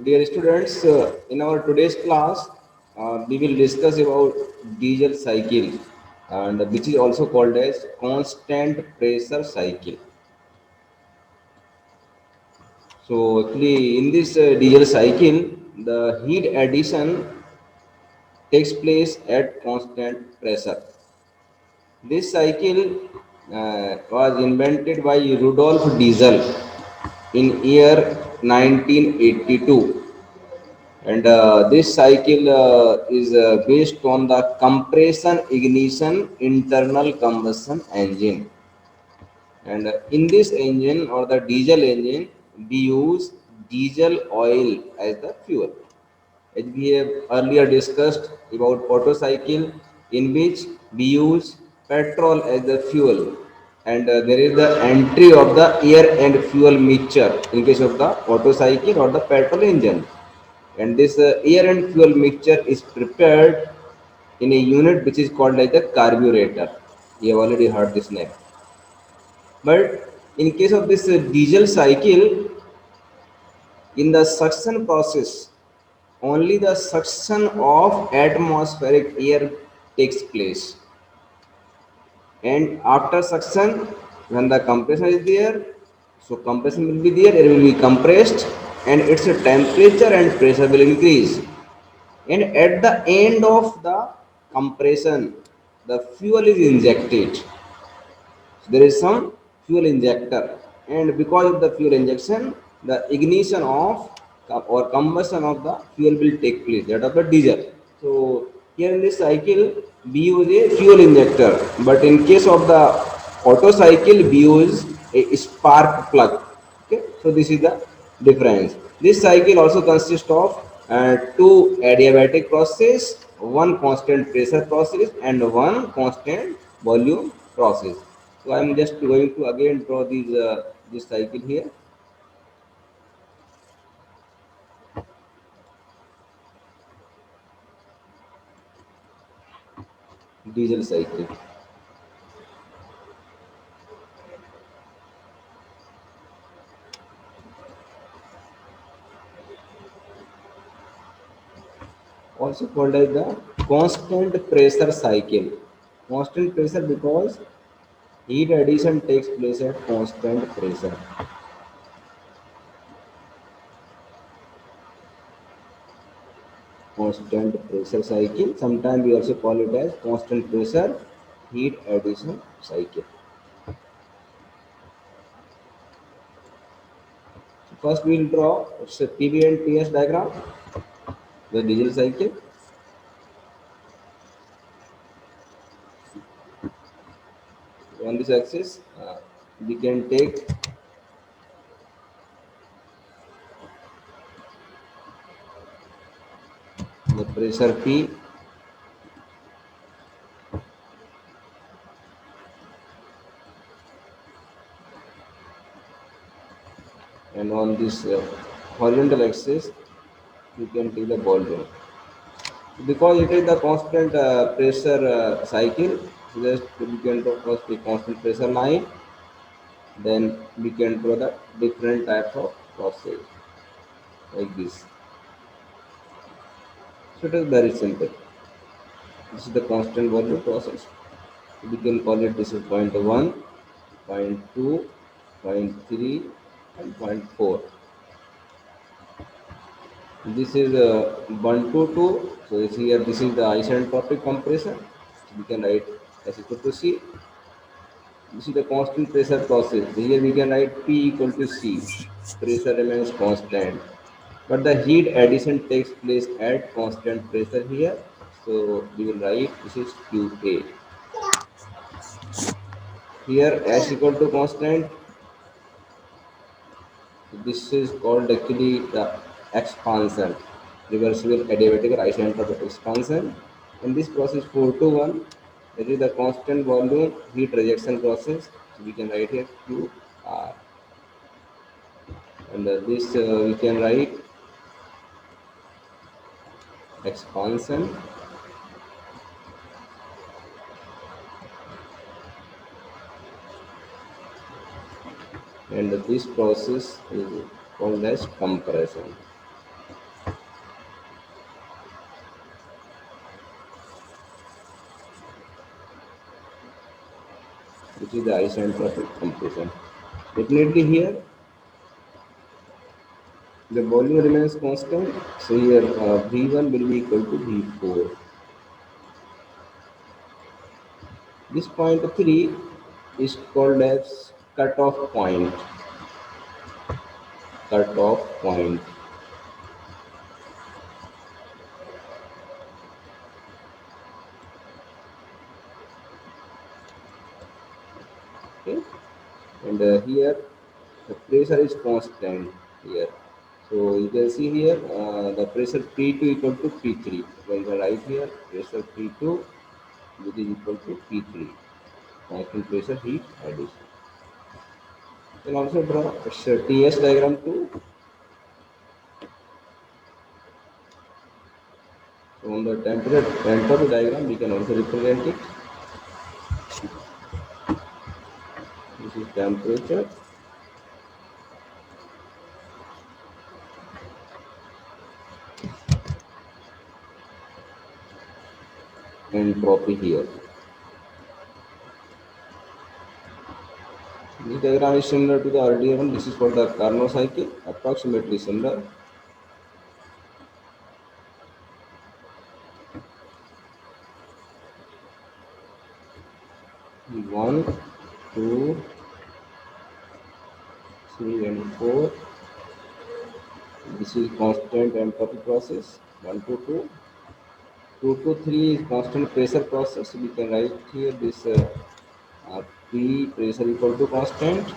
Dear students, in our today's class, we will discuss about diesel cycle, and which is also called as constant pressure cycle. So actually, in this diesel cycle, the heat addition takes place at constant pressure. This cycle was invented by Rudolf Diesel in year 1982, and this cycle is based on the compression ignition internal combustion engine. And in this engine or the diesel engine, we use diesel oil as the fuel. As we have earlier discussed about Otto cycle, in which we use petrol as the fuel, and there is the entry of the air and fuel mixture in case of the Otto cycle or the petrol engine. And this air and fuel mixture is prepared in a unit which is called like the carburetor. You have already heard this name. But in case of this diesel cycle, in the suction process, only the suction of atmospheric air takes place. And after suction, when the compression is there, so compression will be there, air will be compressed, and its temperature and pressure will increase. And at the end of the compression, the fuel is injected. So there is some fuel injector, and because of the fuel injection, the ignition of or combustion of the fuel will take place, that of the diesel. So here in this cycle we use a fuel injector, but in case of the Otto cycle we use a spark plug. Okay, so this is the difference. This cycle also consists of two adiabatic process, one constant pressure process and one constant volume process. So I am just going to again draw this cycle here. Diesel cycle, also called as the constant pressure cycle. Constant pressure because heat addition takes place at constant pressure. Constant pressure cycle. Sometimes we also call it as constant pressure heat addition cycle. So first we will draw it's a PV and TS diagram, the diesel cycle. On this axis, we can take the pressure P, and on this horizontal axis we can take the volume. Because it is the constant pressure cycle, so just we can draw first the constant pressure line, then we can draw the different types of process like this. So it is very simple. This is the constant volume process. We can call it, this is point 1, point 2, point 3, and point 4. This is 1 to 2. So this here, this is the isentropic compression. So we can write as equal to C. This is the constant pressure process. Here we can write P equal to C. Pressure remains constant. But the heat addition takes place at constant pressure here. So we will write this is QA. Here S equal to constant. This is called actually the expansion. Reversible adiabatic or isentropic expansion. In this process 4 to 1, that is the constant volume heat rejection process. So we can write here QR. And this we can write expansion, and this process is called as compression. which is the isentropic compression. Definitely here the volume remains constant, so here V1 will be equal to V4. This point 3 is called as cutoff point. Cutoff point. Okay, and here the pressure is constant here. So you can see here the pressure P2 equal to P3. When I write here pressure P2 which is equal to P3. Vacuum pressure heat addition. You can also draw a TS diagram too. So on the temperature entropy diagram we can also represent it. This is temperature, entropy here. This diagram is similar to the earlier one. This is for the Carnot cycle, approximately similar. One, two, three, and four. This is constant entropy process. One to two. Two to three is constant pressure process. We can write here this P pressure equal to constant,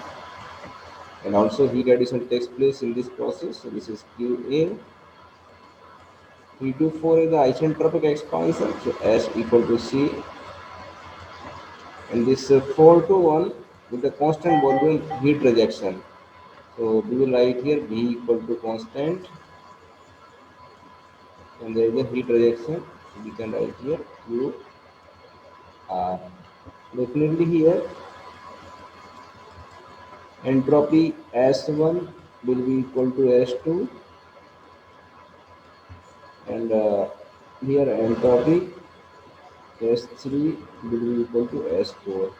and also heat addition takes place in this process. So this is QA. 3 to 4 is the isentropic expansion, so S equal to C, and this 4 to 1 with the constant volume heat rejection. So we will write here V equal to constant, and there is a heat rejection. So we can write here Q R. Definitely here entropy S1 will be equal to S2, and here entropy S3 will be equal to S4.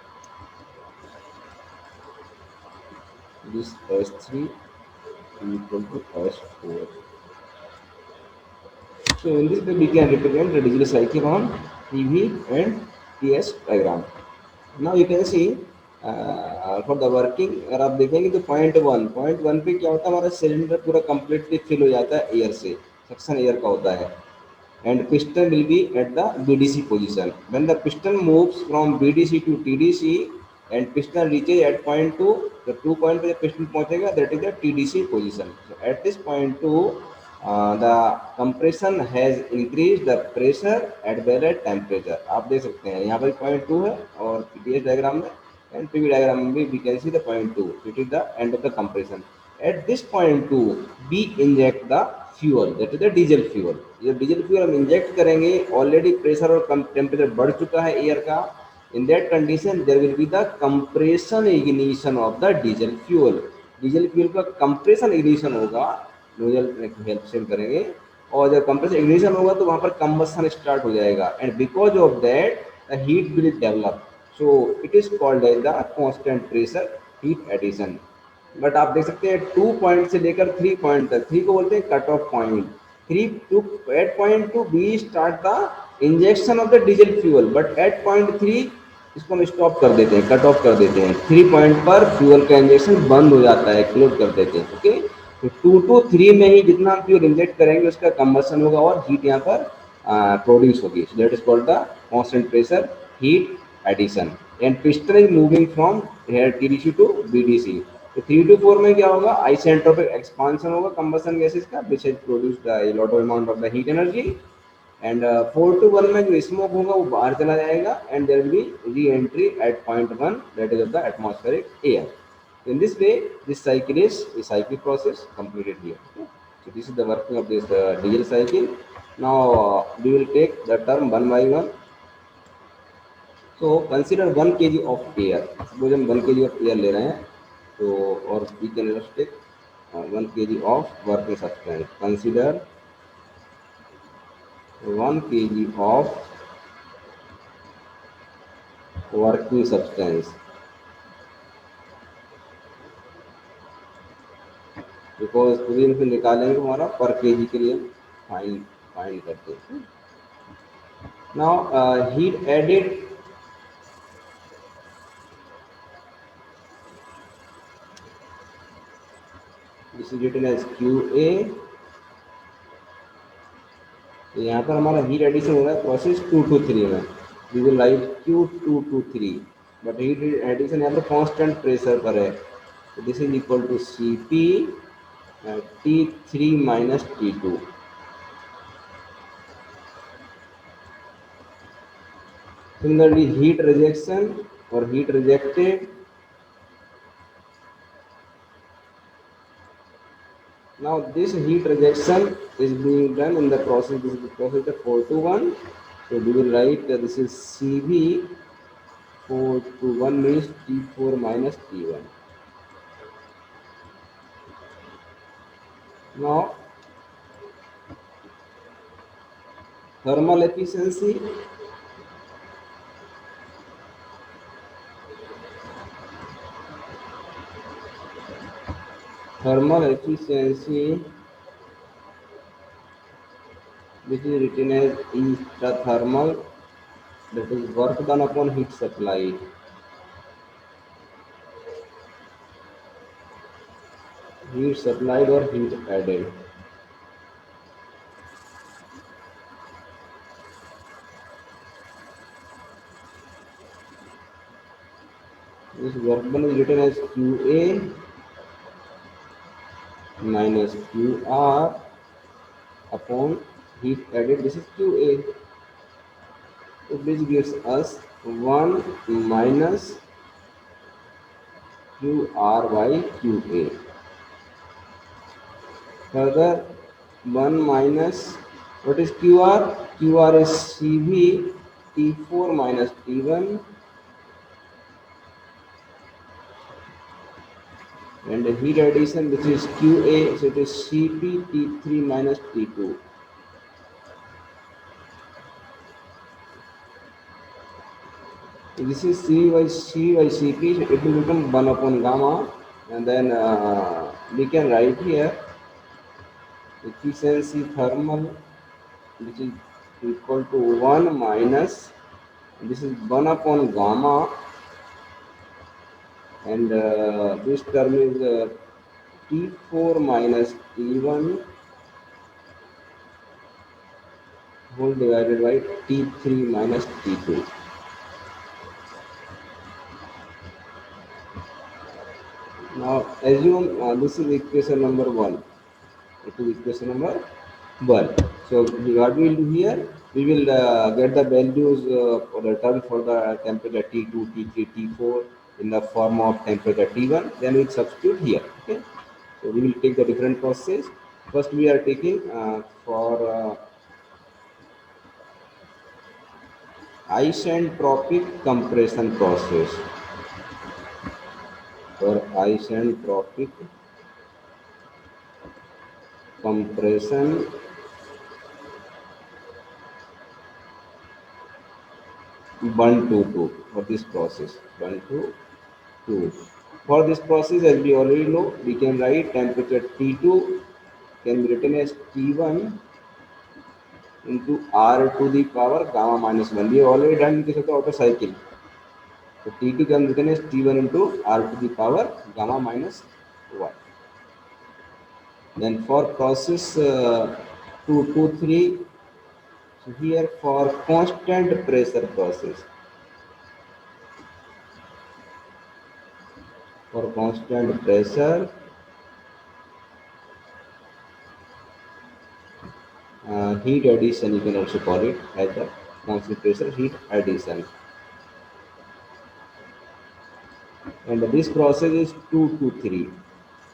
This S3 is equal to S4. So in this way we can represent the digital cycle on PV and TS diagram. Now you can see for the working, अगर आप देखेंगे तो point one पे क्या होता है, हमारा cylinder पूरा कंप्लीटली फिल हो जाता है एयर से, सक्शन एयर का होता है, and piston will be at the BDC position. When the piston moves from BDC to TDC and piston reaches at point 2, the 2 point पे जब piston पहुंचेगा, that is the TDC position. So at this point 2, the compression has increased the pressure as well as temperature. आप देख सकते हैं यहाँ पर point 2 है और TS डायग्राम में and PV diagram में भी we can see the point 2. It is the end of the compression. At this point 2, we inject the fuel, that is the diesel fuel. जब डीजल फ्यूल हम inject करेंगे, already pressure और temperature बढ़ चुका है air का, in that condition there will be the compression ignition of the diesel fuel. Diesel fuel का compression ignition होगा, नोजल हेल्प से करेंगे, और जब कंप्रेशन इग्निशन होगा तो वहां पर कंबशन स्टार्ट हो जाएगा, and because of that the heat will develop. So it is called as the constant pressure heat addition. But आप देख सकते हैं 2 पॉइंट से लेकर 3 पॉइंट तक, 3 को बोलते हैं cut off point. 3 to 8 point 2 we start the injection of the diesel fuel, but at point 3 इसको हम स्टॉप कर देते हैं, कट ऑफ कर देते हैं. 3 पॉइंट पर फ्यूल का इंजेक्शन बंद हो जाता है, क्लोज कर देते हैं. ओके, तो 2 to 3 में ही जितना हम फ्यूल इंजेक्ट करेंगे उसका कंबशन होगा और हीट यहाँ पर प्रोड्यूस होगी. So that is called the constant pressure heat addition, and piston is moving from here TDC to BDC. तो 3 to 4 में क्या होगा, आइसेंट्रोपिक एक्सपांशन होगा कंबशन गैसेस का, which has produced the lot of amount of the heat energy. And 4 to 1 में जो smoke होगा वो बाहर चला जाएगा, and there will be reentry at point 1, that is of the atmospheric air. In this way, this cycle is a cyclic process completed here. Okay? So this is the working of this diesel cycle. Now we will take the term one by one. So consider 1 kg of air. Suppose हम 1 kg of air ले रहे हैं, तो और we can just take 1 kg of working substance. Consider 1 kg of working substance. Because फिर फिर निकालेंगे हमारा पर केजी के लिए फाइन फाइन करते हैं। Now heat added, this is written as Q A. तो यहाँ पर हमारा हीट एडिशन हो रहा है प्रोसेस 2 to 3 में, we will write Q2 to 3, but heat addition यहाँ पर कांस्टेंट प्रेशर पर है, तो this is equal to Cp T3 minus T2। Similarly, heat rejection or heat rejected. Now this heat rejection is being done in the process. This is the process the 4 to 1. So we will write this is Cv 4 to 1 means T4 minus T1. Now thermal efficiency. Thermal efficiency, which is written as E the thermal, that is work done upon heat supplied. Heat supplied or heat added. This work done is written as QA minus QR upon heat added. This is QA. So this gives us 1 minus QR by QA. Further, 1 minus what is QR? QR is CV T4 minus T1, and the heat addition which is QA, so it is CP T3 minus T2. This is C by Cp, it will become 1 upon gamma, and then we can write here efficiency thermal, which is equal to 1 minus, this is 1 upon gamma, and this term is T4 minus T1 whole divided by T3 minus T2. Now assume this is equation number 1. It is equation number 1. So what we will do here, we will get the values for the term for the temperature T2, T3, T4 in the form of temperature T1. Then we will substitute here. Okay. So we will take the different process. First we are taking for isentropic compression process. For isentropic compression one to two for this process 1 to 2. For this process, as we already know, we can write temperature T2 can be written as T1 into R to the power gamma minus 1. We have already done this of the auto cycle. So T2 can be written as T1 into R to the power gamma minus 1. Then for process 2 to 3, so here for constant pressure process, for constant pressure heat addition, you can also call it as the constant pressure heat addition, and this process is 2 to 3.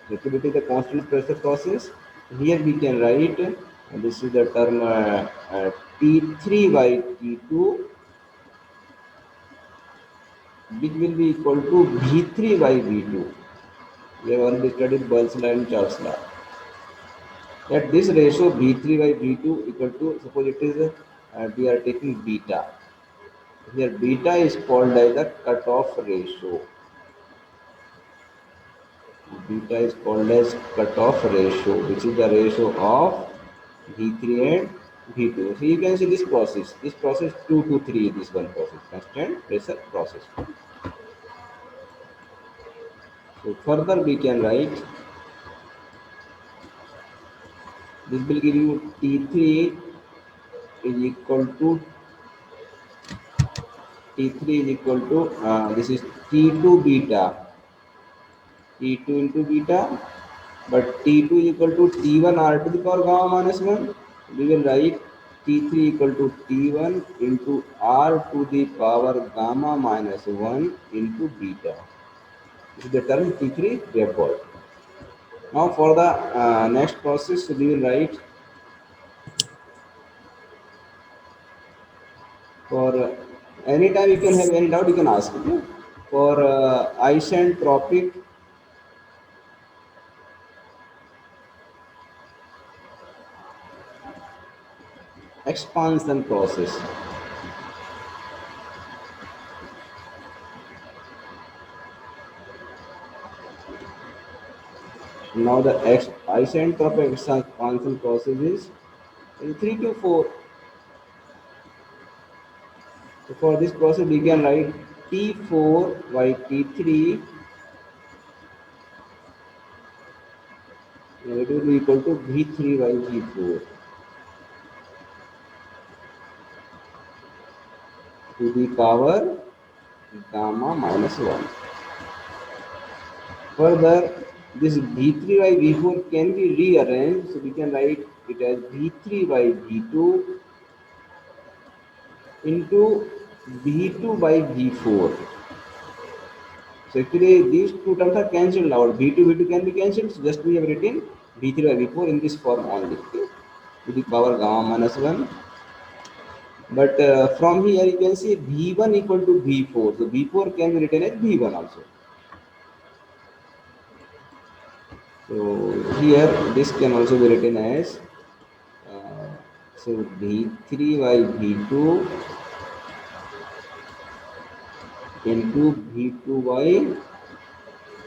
So if it is the constant pressure process, here we can write this is the term T3 by T2, which will be equal to V3 by V2. We have already studied Boyle's law and Charles law. That this ratio V3 by V2 equal to, suppose it is we are taking beta. Here beta is called as the cutoff ratio. Beta is called as cutoff ratio, which is the ratio of V3 and V2. So you can see this process. This process 2 to 3 is this one process, constant pressure process. So further we can write this will give you T3 is equal to T3 is equal to this is T2 beta, T2 into beta, but T2 is equal to T1 R to the power gamma minus 1. We will write T3 equal to T1 into R to the power gamma minus 1 into beta. This is the term T3 we have got. Now for the next process, we will write for any time you can have any doubt, you can ask me. For isentropic expansion process. Now the isentropic expansion process is in 3 to 4. So for this process, we can write T4 by T3, it will be equal to V3 by V4 to the power gamma minus 1. Further, this V3 by V4 can be rearranged, so we can write it as V3 by V2 into V2 by V4. So actually these two terms are cancelled out. V2, V2 can be cancelled. So just we have written V3 by V4 in this form only. Okay? To the power gamma minus 1. But from here you can see V1 equal to V4. So V4 can be written as V1 also. So here this can also be written as so V3 by V2 into V2 by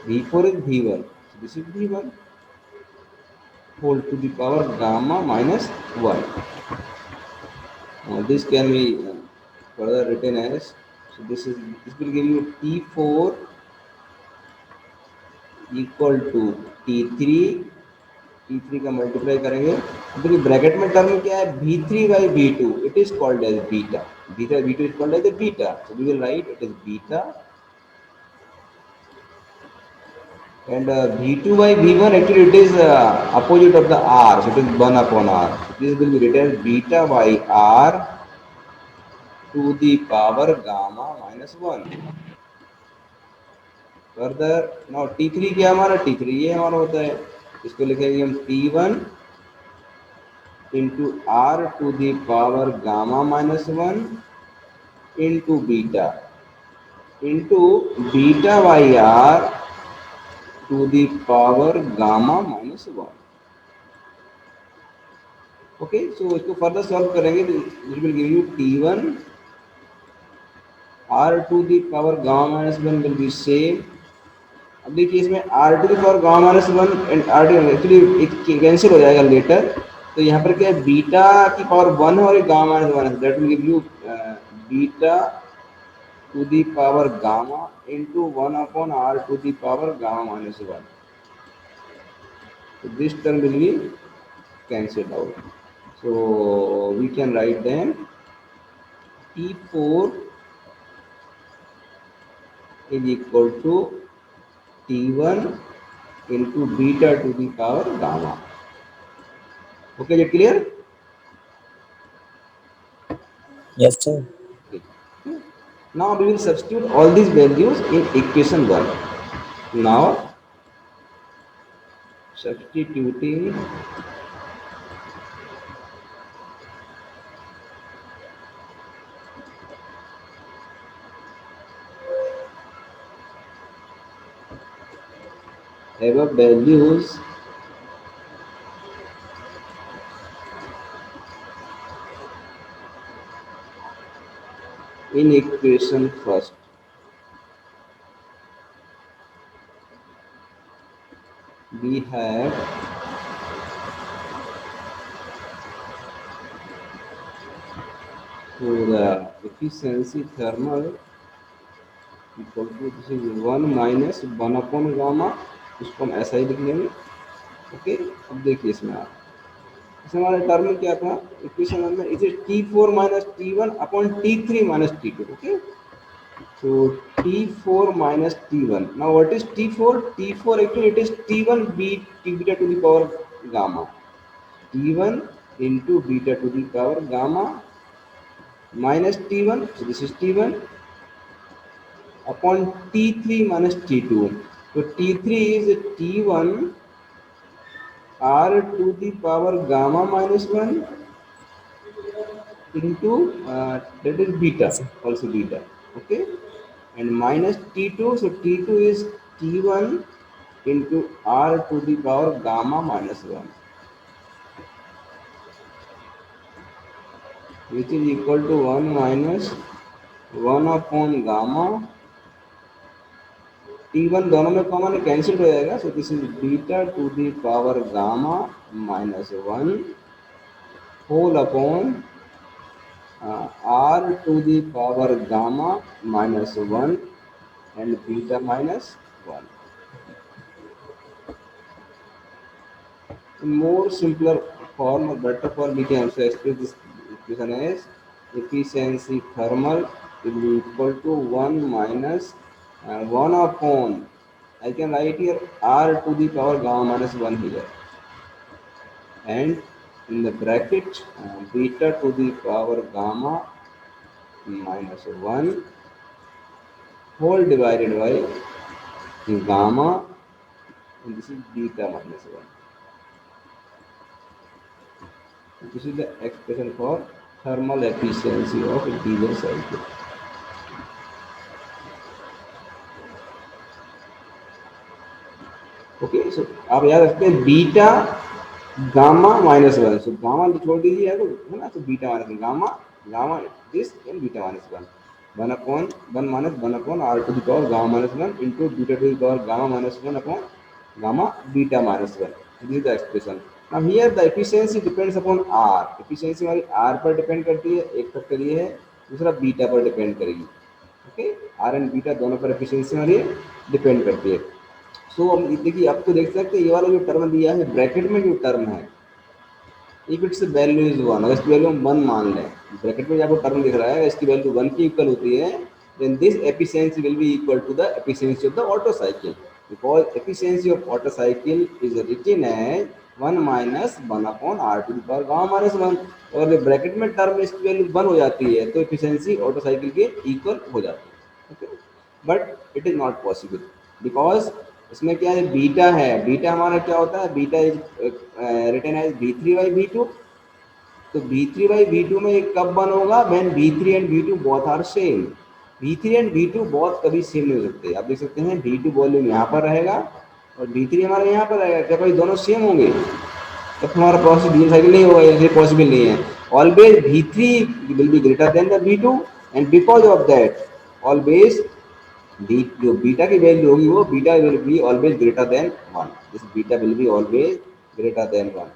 V4 is V1. So this is V1 whole to the power gamma minus 1. This can be further written as so this will give you T4 equal to T3 T3 का multiply करेंगे देखिए bracket में term क्या है V3 by V2 it is called as beta beta V2 is called as a beta so we will write it is beta and V2 by V1 actually it is opposite of the R so it is 1 upon R so this will be written as beta by R to the power gamma minus 1 further now T3 क्या हमारा T3 ये हमारा होता है इसको लिखेंगे हम T1 into R to the power gamma minus 1 into beta by R to the power gamma minus 1 okay so इसको फर्दर सॉल्व करेंगे तो it will give you T1 R to the power gamma minus 1 will be same अब देखिए इसमें R to the power gamma minus 1 and R to actually cancel हो जाएगा letter तो यहाँ पर क्या है बीटा की पावर 1 है और एक गामा माइनस 1 है that will give you beta to the power gamma into 1 upon R to the power gamma minus 1. So this term will be cancelled out. So we can write then T4 is equal to T1 into beta to the power gamma. Okay, is it clear? Yes, sir. Okay. Now we will substitute all these values in equation 1. Now substituting above values in equation first. we have so the efficiency thermal equal to this is 1 - 1/गामा, इसको हम ऐसा ही लिख लेंगे। Okay, अब देखिए इसमें आप, इसमें हमारा टर्म क्या था इक्वेशन में, it is T4 - T1 upon T3 - T2। Okay, so T4 - T1, now what is T4? T4 actually it is T1 T beta to the power gamma, T1 into beta to the power gamma minus T1, so this is T1 upon T3 minus T2. So T3 is T1 R to the power gamma minus 1 into that is beta, Yes, sir. also beta. Okay, and minus T2, so T2 is T1 into R to the power gamma minus 1, which is equal to 1 minus 1 upon gamma। T1 दोनों में common cancel हो जाएगा, so this is beta to the power gamma minus 1 whole upon R to the power gamma minus 1 and beta minus 1. In more simpler form or better form, we can also express this equation as efficiency thermal will be equal to 1 minus 1 upon, I can write here R to the power gamma minus 1 here, and in the bracket beta to the power gamma minus 1 whole divided by gamma, and this is beta minus 1. This is the expression for thermal efficiency of a diesel cycle. Okay, so आप याद रखते हैं beta gamma minus 1, so gamma छोड़ दीजिए है ना, तो beta minus 1 gamma, gamma this and beta minus 1, 1 minus 1 upon R to the power gamma minus 1 into beta to the power gamma minus 1 upon gamma beta minus 1. This is the expression. Now here the efficiency depends upon R. Efficiency हमारी R पर depend करती है, एक factor ये है, दूसरा beta पर depend करेगी। ओके, R एंड बीटा दोनों पर efficiency हमारी डिपेंड करती है। सो अब देखिए, अब तो देख सकते हैं ये वाला जो टर्म दिया है ब्रैकेट में, जो टर्म है इफ इट्स वैल्यू इज 1, अगर इसकी वैल्यू हम 1 मान लें, ब्रैकेट में आपको टर्म दिख रहा है, इसकी वैल्यू 1 की इक्वल होती है, then this efficiency will be equal to the efficiency of the Otto cycle, because efficiency of Otto cycle is written as 1 minus 1 upon R to the power gamma minus 1। और bracket में term इसकी value 1 हो जाती है तो efficiency auto cycle के equal हो जाती है। Okay, but it is not possible because इसमें क्या है, बीटा है, बीटा हमारा क्या होता है, beta is written as V3/V2। तो V3/V2 में एक कब वन होगा, when V3 and V2 both are same. V3 and V2 both कभी सेम नहीं हो सकते। आप देख सकते हैं V2 वॉल्यूम यहाँ पर रहेगा और V3 हमारा यहाँ पर रहेगा, क्या कभी दोनों सेम होंगे? तब हमारा प्रोसेस डीजल साइकिल नहीं होगा, ये पॉसिबल नहीं है। Always V3 will be greater than the V2 and because of that always be जो बीटा की वैल्यू होगी वो beta will be always greater than 1, this beta will be always greater than 1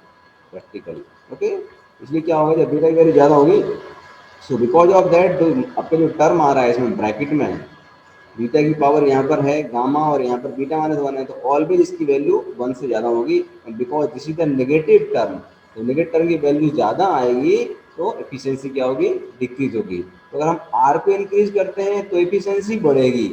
practically. Okay, इसलिए क्या होगा जब beta की value ज़्यादा होगी, सो बिकॉज ऑफ दैट जो आपका जो टर्म आ रहा है इसमें ब्रैकेट में, बीटा की पावर यहाँ पर है गामा और यहाँ पर बीटा माइनस 1 है, तो ऑलवेज इसकी वैल्यू 1 से ज़्यादा होगी, because this is the negative term. तो नेगेटिव टर्म की वैल्यू ज़्यादा आएगी तो एफिशिएंसी क्या होगी, डिक्रीज होगी। तो अगर हम आर को इंक्रीज करते हैं तो एफिशिएंसी बढ़ेगी,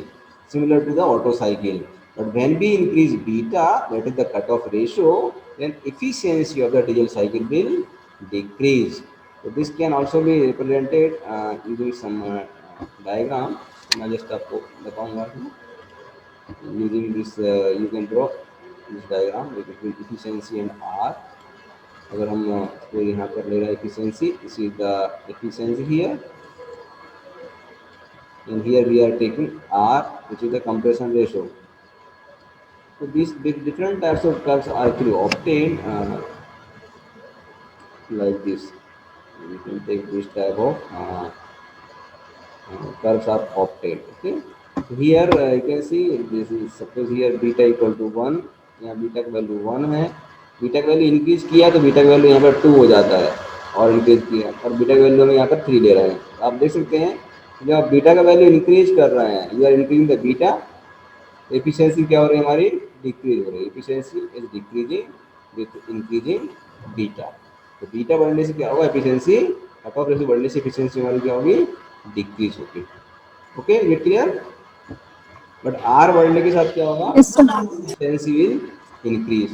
similar to the auto cycle. But when we increase beta, that is the cutoff ratio, then efficiency of the diesel cycle will decrease. So this can also be represented using some diagram. मैं just आपको बताऊंगा कि using this you can draw this diagram between efficiency and R. अगर हम इसको यहाँ पर ले रहे हैं efficiency, this is the efficiency here, and here we are taking R, which is the compression ratio. So these different types of curves are actually obtained like this. You can take this type of curves are obtained. Okay. So here you can see this is, suppose here beta equal to 1 यहाँ beta का value 1 है, beta का value increase किया तो beta का value यहाँ पर 2 हो जाता है, और इंक्रीज किया और बीटा का वैल्यू हम यहाँ पर 3 ले रहे हैं। आप देख सकते हैं जब आप बीटा का वैल्यू इंक्रीज कर रहे हैं, you are increasing the beta, efficiency क्या हो रही है हमारी, डिक्रीज हो रही है, efficiency is decreasing with increasing beta. तो बीटा बढ़ने से क्या होगा, एफिशिएंसी, कट रेशियो बढ़ने से एफिशिएंसी हमारी क्या होगी, डिक्रीज होगी। ओके, ये क्लियर। बट आर बढ़ने के साथ क्या होगा, Yes, sir. efficiency will increase.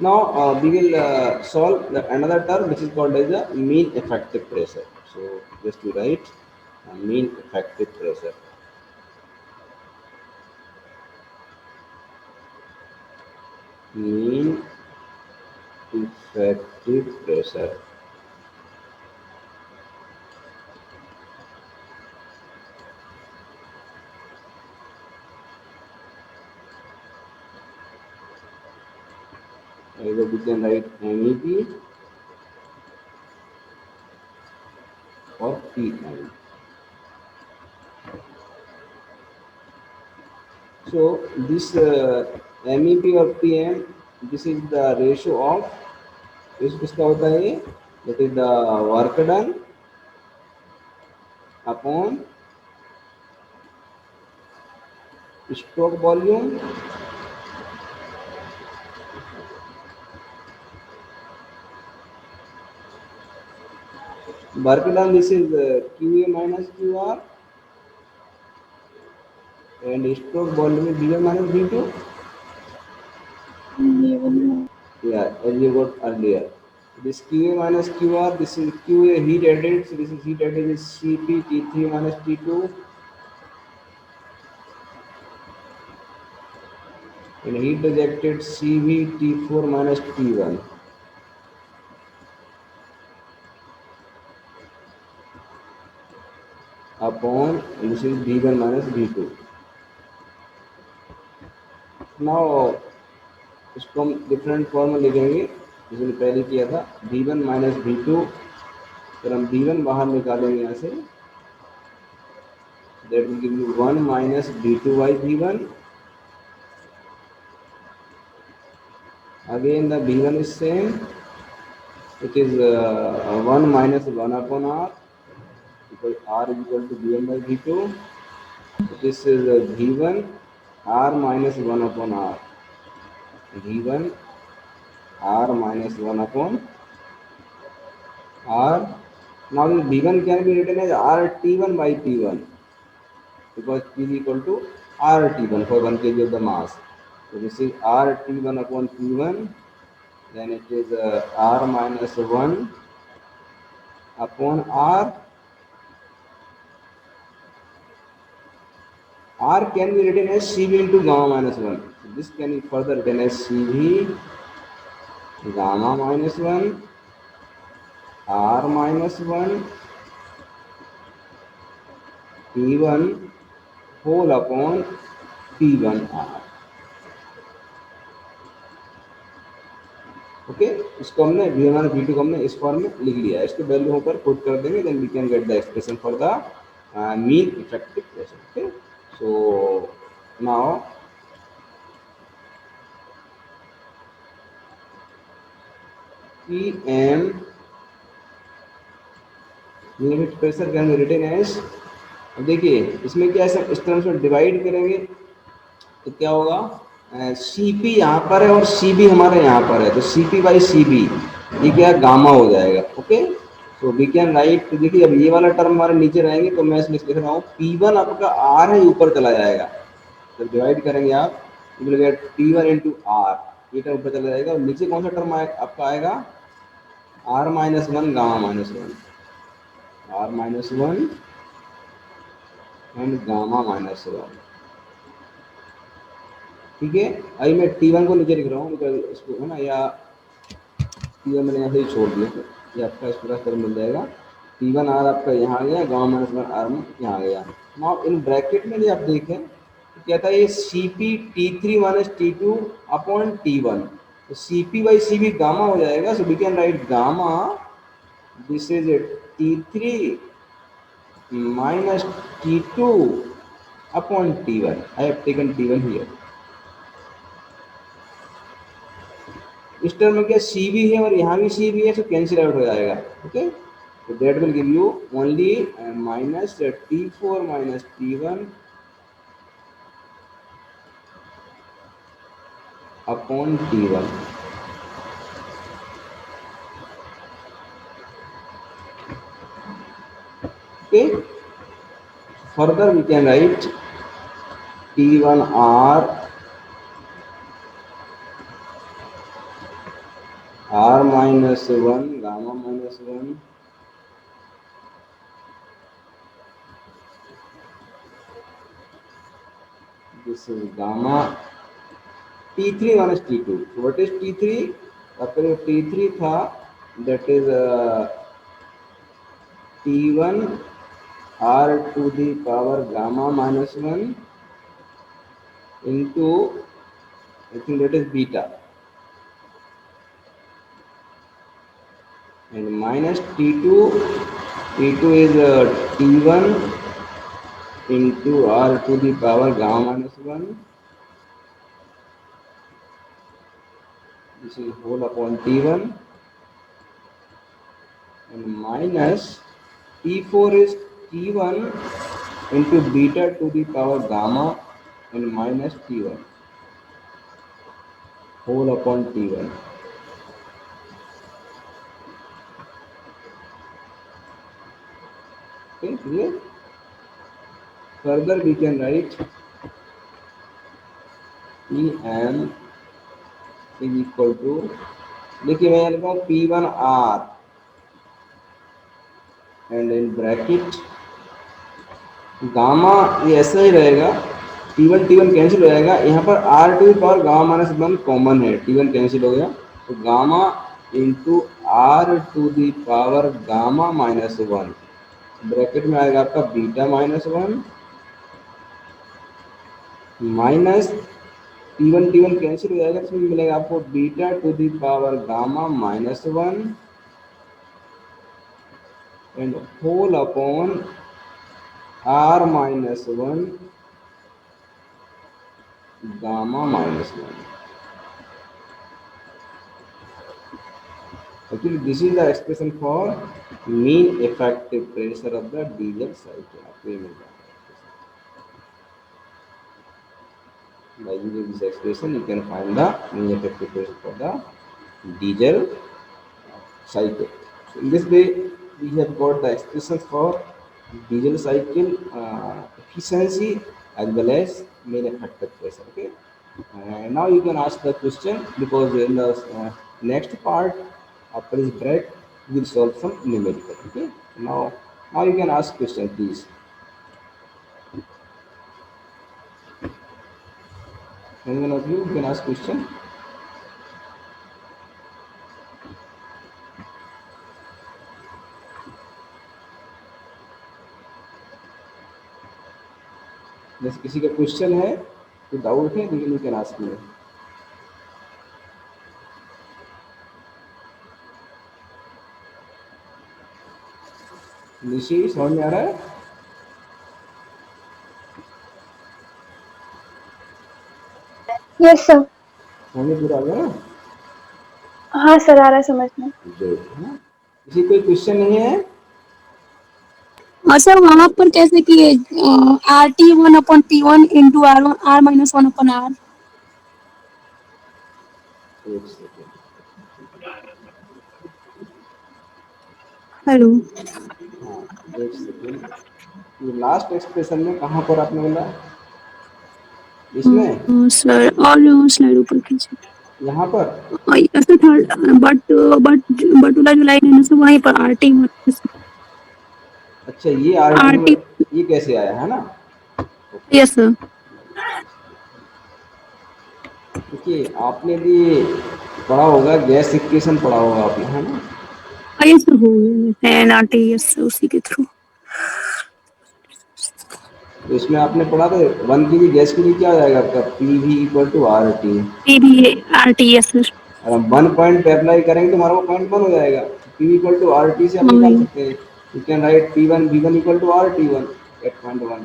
Now we will solve another term which is called as the mean effective pressure. So just to write mean effective pressure. Mean effective pressure. Either we can write MEP or PM. So this MEP or PM, this is the ratio of, इस किसका होता है ये, that is the work done upon stroke volume work done. This is QA minus QR and stroke volume is V1 minus V2. Yeah, as you got earlier. This QA minus QR, this is QA heat added, so this is heat added is CP T3 minus T2 and heat rejected CV T4 minus T1. Upon this is V1 minus V2. Now इसको हम different form में लिखेंगे, जिसने पहले किया था V1 minus V2, फिर हम V1 बाहर निकालेंगे यहाँ से, that will give you 1 minus V2 by V1. Again the V1 is same, it is 1 minus 1 upon R, because R is equal to V1 by V2. This is V1 R minus 1 upon R, V1 R minus 1 upon R. Now this V1 can be written as RT1 by P1, because P is equal to RT1 for 1 kg of the mass. So this is RT1 upon P1, then it is R minus 1 upon R. R can be written as CV into gamma minus 1. So this can be further written as CV gamma minus 1 R minus 1 P1 whole upon P1R. Okay, इसको हमने V1 और V2 को हमने इस form में लिख लिया है, इसके वैल्यू पर पुट कर देंगे, then we can get the expression for the mean effective pressure. Okay, so now PM mean effective pressure can be written as, अब देखिए इसमें क्या है, इस तरह से डिवाइड करेंगे तो क्या होगा, CP यहाँ पर है और CB हमारे यहाँ पर है, तो CP बाई CB ये क्या गामा हो जाएगा. ओके, तो वी कैन राइट, तो देखिए अब ये वाला टर्म हमारे नीचे रहेंगे, तो मैं इसमें लिख रहा हूँ P1 आपका R है, ऊपर चला जाएगा, जब डिवाइड करेंगे आप you will get P1 into R, ये टर्म ऊपर चला जाएगा, और नीचे कौन सा टर्म आपका आएगा, R minus 1 gamma minus 1, R minus 1 and gamma minus 1. ठीक है, अभी मैं T1 को नीचे लिख रहा हूँ, इसको है ना, या T1 मैंने यहाँ से ही छोड़ दिया, तो ये आपका इस प्रकार कर मिल जाएगा. T1 R आपका यहाँ आ गया, गामा माइनस 1 R में यहाँ आ गया. नाउ इन ब्रैकेट में आप देखें तो क्या था, ये CP T3 minus T2 upon T1, तो CP बाई CP गामा हो जाएगा, so we can write gamma, this is T3 minus T2 upon T1. I have taken T1 here. इस टर्म में क्या सी भी है और यहाँ भी सी भी है, तो कैंसिल आउट हो जाएगा। ओके, तो that will give you only minus T4 minus T1 upon T1। Okay, further we can write T1R R minus 1 gamma minus 1 this is gamma T3 minus T2। So what is T3? आपका जो T3 था that is T1 R to the power gamma minus 1 into I think that is beta and minus T2, T2 is T1 into R to the power gamma minus 1, this is whole upon T1 and minus T4 is T1 into beta to the power gamma and minus T1 whole upon T1। Okay, clear? Further we can write Pm is equal to, देखिए मैं लिखा हूँ P1R and in bracket gamma, ये ऐसा ही रहेगा, T1 T1 cancel हो जाएगा, यहाँ पर R to power gamma minus 1 common है, T1 कैंसिल हो गया, तो gamma into R to the power gamma minus 1 bracket में आएगा आपका beta minus 1 minus T1 T1 cancel हो जाएगा, तो मिलेगा आपको beta to the power gamma minus 1 and whole upon R minus 1 gamma minus 1। Actually, this is the expression for mean effective pressure of the diesel cycle। आपको ये मिल जाएगा। By using this expression, you can find the mean effective pressure for the diesel cycle। So in this way, we have got the expressions for diesel cycle efficiency as well as mean effective pressure। Okay, now you can ask the question, because in the next part after this break we will solve some numerical। Okay, now you can ask question please। Anyone of you can ask question। जैसे किसी का question है, तो doubt है, लेकिन you can ask me. Nishi समझ में आ रहा है? Yes sir. समझ में पूरा आ गया ना? हाँ सर, आ रहा है समझ में। गुड, है ना? किसी कोई क्वेश्चन नहीं है? और सर वहां पर कैसे किए RT1/T1 into R minus 1/R। एक सेकेंड, हेलो हाँ एक सेकेंड, ये लास्ट एक्सप्रेशन में कहाँ पर आपने बोला? इसमें, सर और स्लाइड ऊपर खींचे। यहाँ पर? ऐसा थर्ड बट वाला जो लाइन है ना सर, वहीं पर RT माइनस अच्छा, ये आरटी में RT। ये कैसे आया है ना? Yes sir. देखिए आपने भी पढ़ा होगा, गैस इक्वेशन पढ़ा होगा आपने, है ना? यस सर, हो गया NRT, यस सर, उसी के थ्रू। तो इसमें आपने पढ़ा था 1 kg गैस के लिए क्या हो जाएगा आपका, P V equal to R T. ये भी है RT, यस सर। अगर हम 1 पॉइंट पे अप्लाई करेंगे तो हमारा वो पॉइंट 1 हो जाएगा। P V equal to R T से हम निकाल सकते हैं, you can write P one V one equal to R T one at point 1।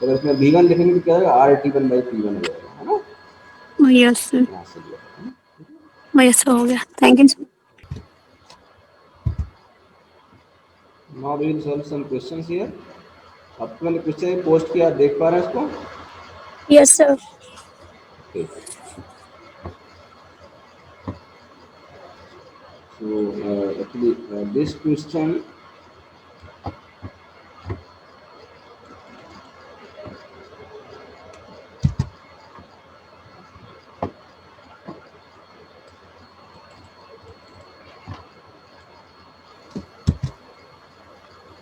अगर इसमें वी वन लिखेंगे तो क्या होगा, R T one by P one हो जाएगा, है ना? Yes sir. यहाँ से लिया है ना? यस सर हो गया, thank you sir. Now we will solve some questions here. आपको मैंने क्वेश्चन पोस्ट किया, आप देख पा रहे हैं इसको? Yes sir. Okay. So actually this question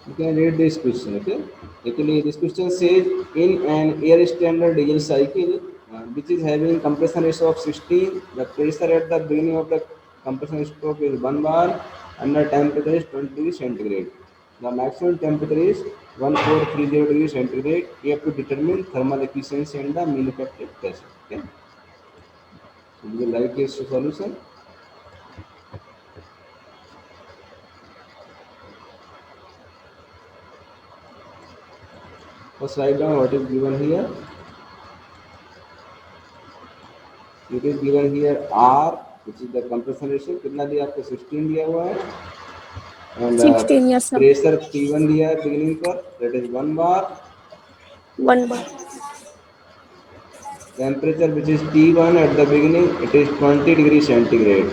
you can read this question. Okay, actually this question says in an air standard diesel cycle which is having compression ratio of 16, the pressure at the beginning of the compression stroke is 1 bar and the temperature is 20 degrees centigrade. The maximum temperature is 1430 degrees centigrade. You have to determine thermal efficiency and the mean effective pressure. Okay, so do you like this solution? First write down what is given here. It is given here R, which is the compression ratio. कितना दिया आपको? 16 दिया हुआ है. And 16, yes sir. pressure P1 दिया है beginning पर, that is 1 bar. 1 bar. Temperature which is T1 at the beginning, it is 20 degrees centigrade.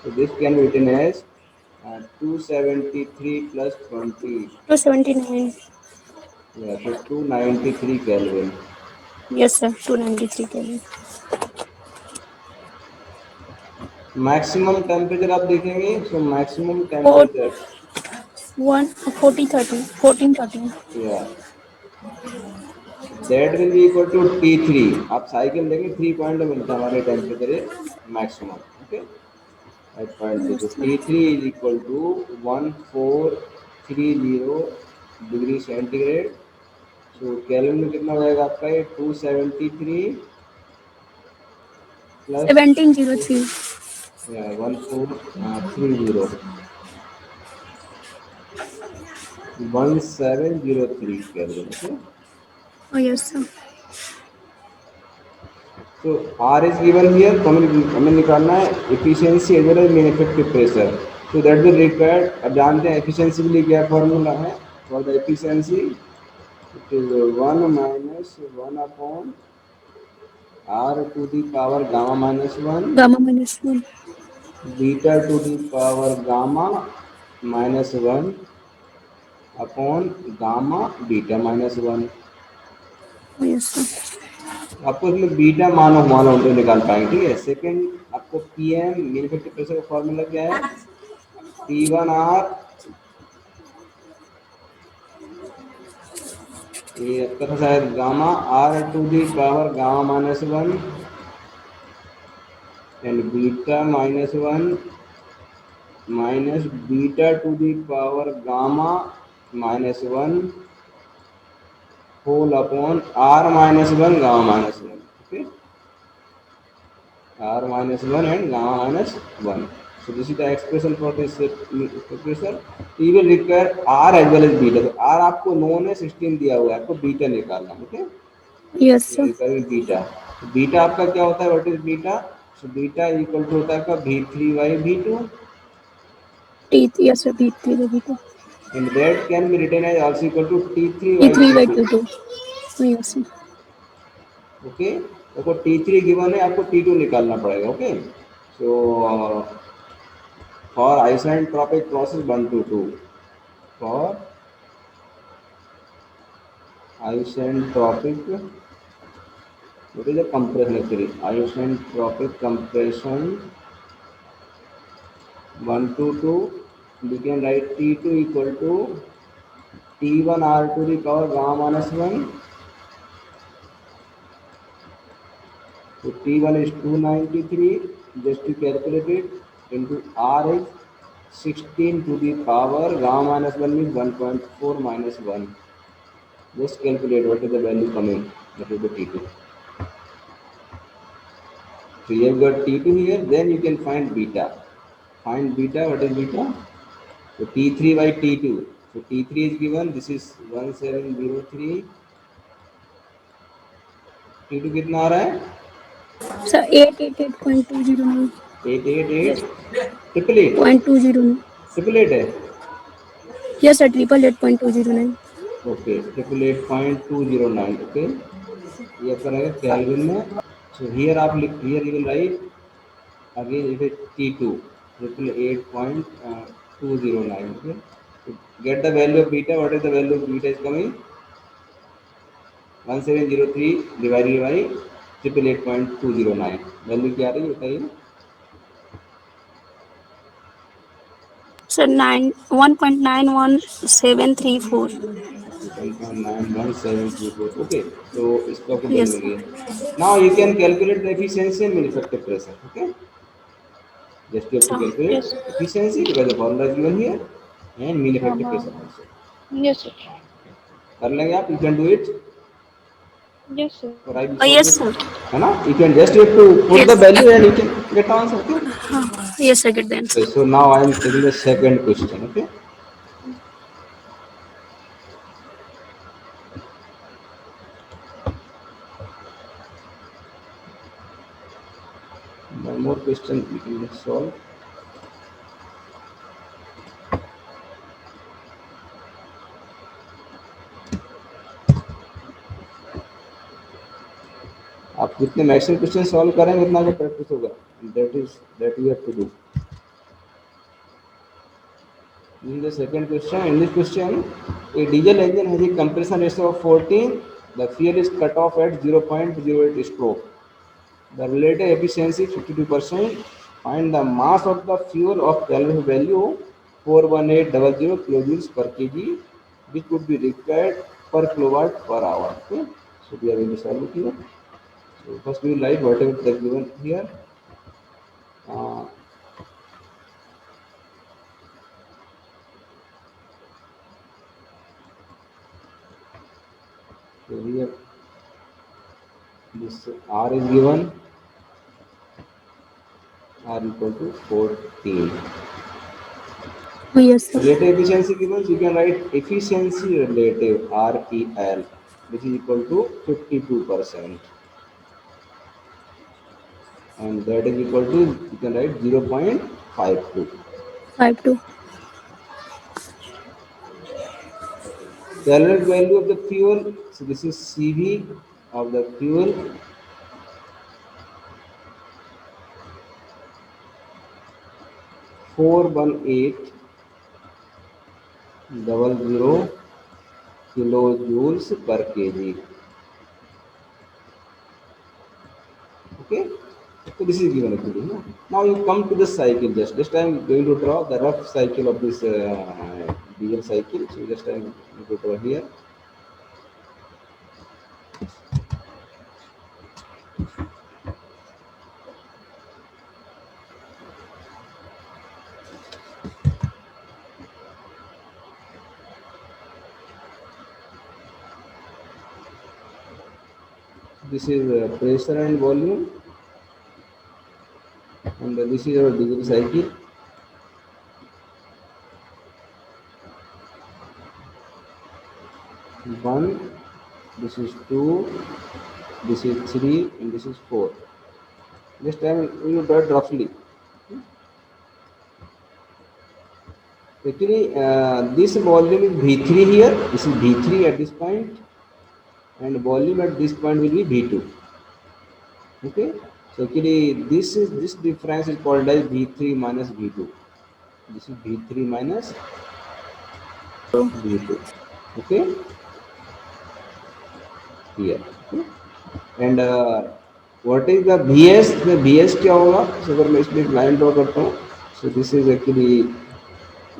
So this can be written as 273 plus 20. 279, Yeah, so 293 Kelvin. Yes sir 293 के लिए। Maximum temperature आप देखेंगे, so maximum temperature, 1413, yeah, that will be equal to T3. आप cycle देखेंगे 3 point मिलता है हमारे temperature maximum. Okay, eight point yes तो sir. T3 is equal to 1430 degree centigrade. So kelvin में कितना हो जाएगा आपका? ये 273 plus 1703, 1430 1703 kelvin. Okay, yes sir. तो R is given here. तो हमें निकालना है efficiency as well as mean effective pressure. So that will require, अब जानते हैं efficiency के लिए क्या फॉर्मूला है. For the efficiency it is 1 minus 1 upon R to the power gamma minus 1 gamma -1, beta to the power gamma minus 1 upon gamma beta minus 1. Yes sir. आपको इसमें beta मान हो तो निकाल पाएंगे. ठीक है. सेकंड आपको पीएम मीन इफेक्टिव प्रेशर का फॉर्मूला क्या है? P1R, ये आपका था शायद gamma R to the power gamma minus 1 and beta minus 1 minus beta to the power gamma minus 1 whole upon R minus 1 gamma minus 1. Okay, R minus 1 and gamma minus 1. So this is the expression for this pressure. You will require R as well as beta. तो R आपको known है 16 दिया हुआ है, आपको beta निकालना. Okay, yes sir. Requiring beta. Beta आपका क्या होता है? What is beta? So beta equal to होता है आपका V3 by V2 yes sir B3 and that can be written as also equal to T3 by T3/T2, T2. Yes sir. Okay, देखो T3 given है, आपको T2 निकालना पड़ेगा. Okay, so for isentropic process 1 to 2, for isentropic, what is the compression actually? Isentropic compression 1 to 2, we can write T2 equal to T1 R to the power gamma minus 1. So T1 is 293, just to calculate it, into R is 16 to the power gamma minus 1 means 1.4 minus 1. Just calculate what is the value coming, that is the T2. So you have got T2 here, then you can find beta. Find beta, what is beta? So T3 by T2. So T3 is given, this is 1703. T2 कितना आ रहा है? Sir, 888.209. 888 triple eight Point 209. triple eight है. Yes, sir, 888.209. Okay, 888.209. Okay, ये करेंगे kelvin में. So here आप लिख, here you will write again it is T2 888.209. Okay, so get the value of beta. What is the value of beta is coming? 1703 divided by 888.209. Value क्या आ रही है बताइए. Sir, 1.91734. 1.91734. Okay, so इसको आपको Yes, value sir. मिली है. Now you can calculate the efficiency and mean effective pressure. Okay, just you have to Sir. calculate Yes. efficiency because the formula is given here and mean effective Uh-huh. pressure also. Yes, sir. कर लेंगे आप. You can do it Yes, sir. or I will Oh, solve yes, it. sir. है ना? You can just you have to put the Yes. value and you can get answer. Okay. Yes, sir, get the answer. Okay, so now I am taking the second question. Okay. One more question we can solve. आप जितने maximum question solve करेंगे उतना का practice होगा. That you have to do. In the second question, in this question, a diesel engine has a compression ratio of 14. The fuel is cut off at 0.08 stroke. The relative efficiency 52%. Find the mass of the fuel of Kelvin value 41800 kilojoules per kg, which would be required per kilowatt per hour. Okay, so we are going to solve it here. So first we will write whatever they given here. Uh, so here this R is given, R equal to 14. Oh, yes, sir. Relative efficiency given, you can write efficiency relative REL, which is equal to 52%. And that is equal to, you can write 0.52. 52. Caloric value of the fuel, so this is CV of the fuel. Four one eight double zero kilojoules per kg. Okay, so this is given actually. No? Now you come to the cycle. Just I am going to draw the rough cycle of this diesel cycle. So just I am going to draw here. This is pressure and volume, and this is our diesel cycle. One, this is two, this is three, and this is four. This time you draw it roughly. Actually, this volume is V3 here. This is V3 at this point, and volume at this point will be V2. Okay, so actually this difference is called as V3 minus V2. This is V3 minus V2. Okay, here. Okay? And what is the VS? The VS क्या होगा? So अगर मैं इसमें line draw करता हूँ, so this is actually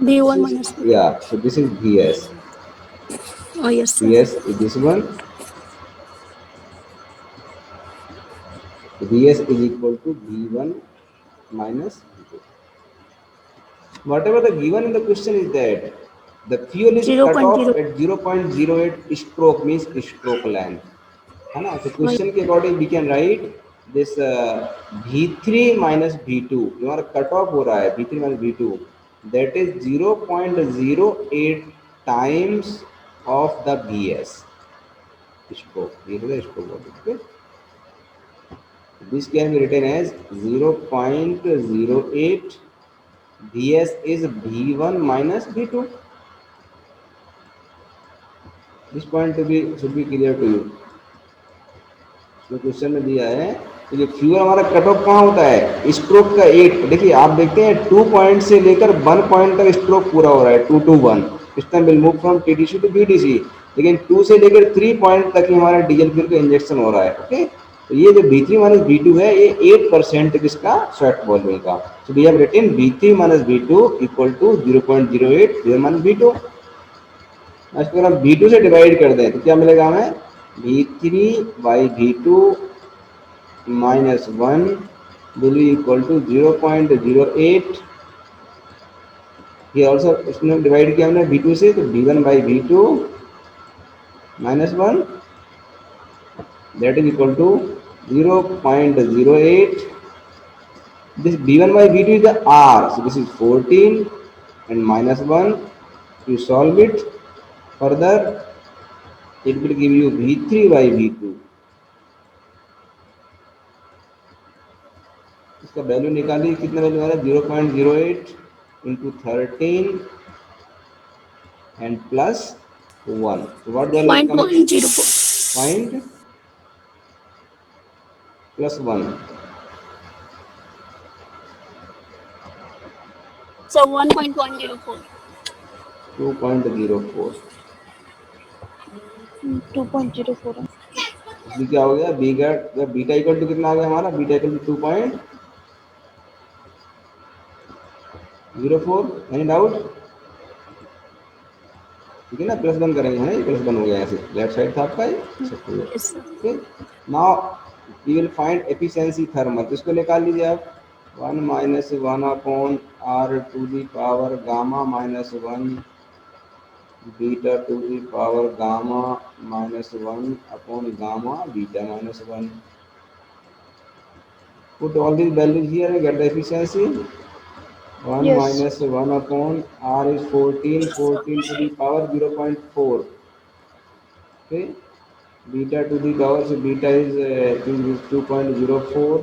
B1 minus B. yeah. So this is VS. Oh, yes, sir. VS is this one. Vs is equal to V1 minus V2. Whatever the given in the question is that the fuel is cut off 0.0. at 0.08 stroke, means stroke length. है ना? So question के according we can write this V3 minus V2. हमारा cut off हो रहा है V3 minus V2. That is 0.08 times of the Vs. Stroke. ये होगा stroke. Okay. This can be written as 0.08. Vs is V1 minus V2. This point to be should be clear to you. जो question में दिया है तो ये fuel हमारा cut off कहाँ होता है, स्ट्रोक का 8। देखिए आप देखते हैं 2 पॉइंट से लेकर 1 पॉइंट तक स्ट्रोक पूरा हो रहा है, 2 to 1 piston will move from TTC to BTC, लेकिन 2 से लेकर 3 पॉइंट तक ही हमारा डीजल फ्यूल का इंजेक्शन हो रहा है। ओके, तो ये जो V3 माइनस V2 है ये 8% किसका, शॉर्ट वॉल्यूम का। So we have written V3 minus V2 equal to 0.08 V1 minus V2। इसको हम V2 से डिवाइड कर दें तो क्या मिलेगा हमें, V3 by V2 minus 1 will be equal to 0.08। ये also इसमें डिवाइड किया हमने V2 से, तो V1 by V2 minus 1 that is equal to 0.08। this V1 by V2 is the R, so this is 14 and minus 1, you solve it further it will give you V3 by V2। इसका value निकालिए, कितना value आ रहा है, 0.08 into 13 and plus 1, तो what value Point come, 104. Point plus 1, So 1.104. 2.04। 2.04 है। इसलिए क्या हो गया, बीटा बीटा इक्वल टू कितना आ गया हमारा, beta equal to 2.04। Any doubt, ठीक है ना, प्लस 1 करेंगे, है ना, ये प्लस 1 हो गया, ऐसे लेफ्ट साइड था आपका ये। Yes, sir. Okay, now we will find efficiency thermal, तो इसको निकाल लीजिए आप, 1 minus 1 upon R to the power gamma minus 1 beta to the power gamma minus 1 upon gamma beta minus 1। Put all these values here and get the efficiency. 1 Yes. minus 1 upon R is 14, 14 to the power 0.4. Okay, beta to the power, so beta is 2.04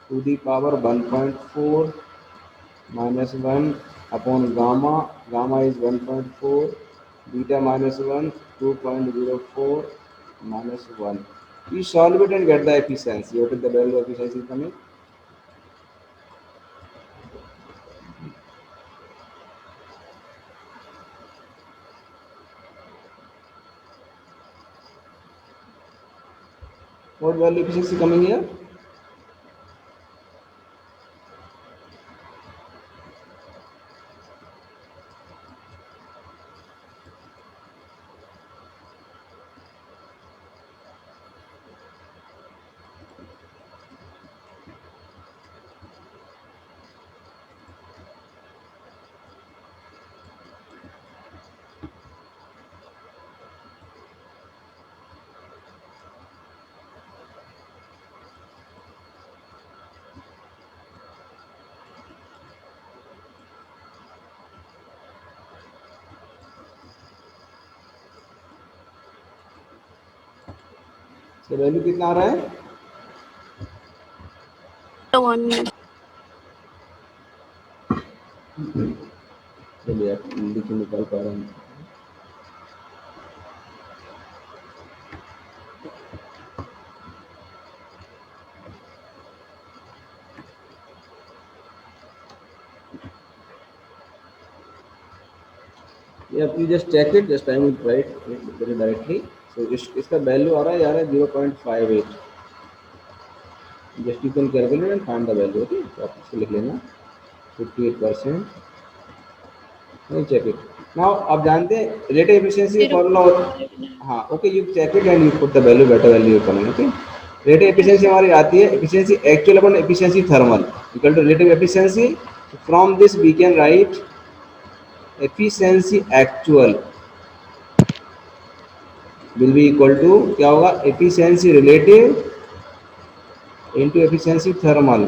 to the power 1.4 minus 1 upon gamma, gamma is 1.4, beta minus 1 2.04 minus 1. You solve it and get the efficiency. What is the value of efficiency coming? What value efficiency coming here? तो value कितना आ रहा है, 1 minute. चलिए आप लिख निकाल पा रहे हैं। Yeah, you just check it, just time it right very directly. So इसका वैल्यू आ रहा है यार 0.58। just you can calculate and find the value। okay, तो आप इसको लिख लेना 58%। नहीं चेक इट नाउ, आप जानते हैं रिलेटिव एफिशिएंसी फॉर्मूला होता है, हाँ okay, you check it and you put the value, better value coming. Okay, relative efficiency हमारी आती है efficiency actual upon efficiency thermal equal to relative efficiency. From this we can write efficiency actual will be equal to, क्या होगा, efficiency relative into efficiency thermal.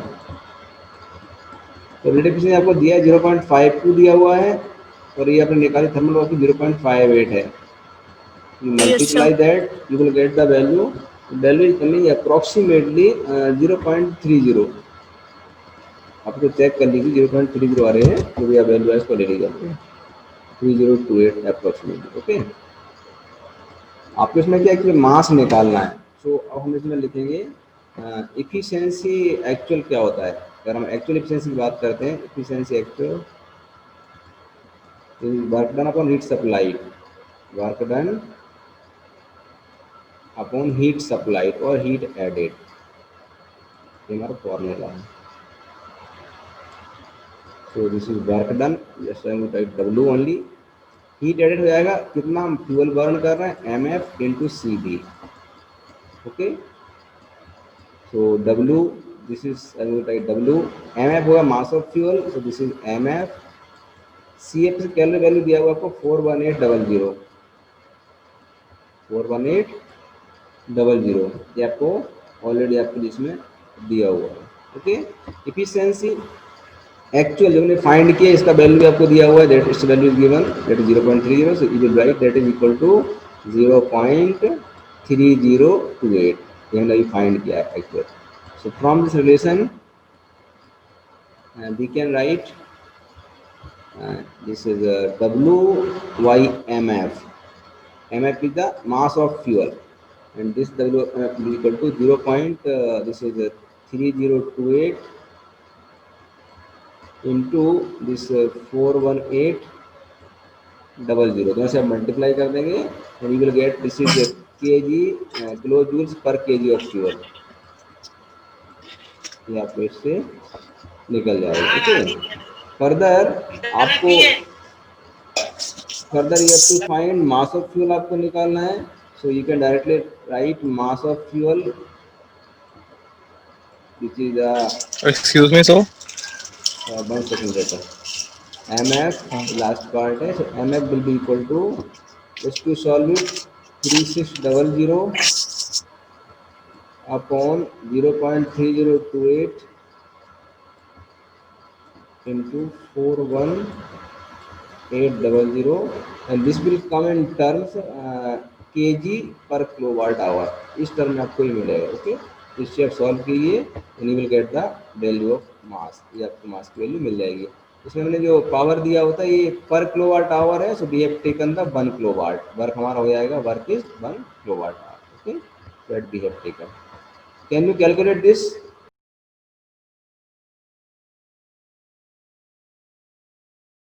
तो relative efficiency आपको दिया है 0.52 दिया हुआ है और ये आपने निकाली थर्मल की 0.58 है। You multiply that, you will get the value value is coming approximately 0.30। आपको चेक कर लीजिए 0.30 आ रहे हैं, जो भी आप वैल्यू है इसको ले लीजिए 3028 अप्रोक्सीमेटली। ओके, आपको इसमें क्या एक्चुअली मास निकालना है। सो अब हम इसमें लिखेंगे इफिशियंसी एक्चुअल क्या होता है। अगर हम एक्चुअल इफिशियंसी की बात करते हैं, efficiency actual work done upon heat supplied, work done upon heat supplied और हीट एडेड, ये हमारा फॉर्मूला है। So this is work done, just I will write W only. Heat added हो जाएगा, कितना हम फ्यूल बर्न कर रहे हैं, M F into C B. Okay, so W, this is I will write W, M F होगा mass of fuel, so this is M F. C F से calorie value दिया हुआ आपको 41800, 41800, ये आपको ऑलरेडी आपके लिस्ट में दिया हुआ है। ओके, इफिशियंसी एक्चुअल जो हमने फाइंड किया इसका वैल्यू भी आपको दिया हुआ है, that is value is given, that is 0.30, so you will write that is equal to 0.3028, ये हमने अभी फाइंड किया है actual. So from this relation we can write this is WYMF. MF is the mass of fuel, and this WMF is equal to 0. This is 3028 into this 41800, दोनों से आप multiply कर देंगे and you will get this is kg kilo joules पर kg of fuel, ये आपको इससे निकल जाएगा। ओके, फर्दर आपको further you have to find mass of fuel, आपको निकालना है। So you can directly write mass of fuel which is Excuse me, so 1 second later, M F last part है। So M F will be equal to, just to solve it, 3600 upon 0.3028 into 41800, and this will come in terms kg per kilowatt hour, इस term में आपको ये मिलेगा। Okay, इससे आप solve कीजिए and you will get the value of mass, ये आपको मास की वैल्यू मिल जाएगी। इसमें हमने जो पावर दिया होता है ये पर किलोवाट आवर है, so we have taken the 1 kilowatt, work हमारा हो जाएगा, work is 1 kilowatt hour. Okay, that we have taken. Can you calculate this?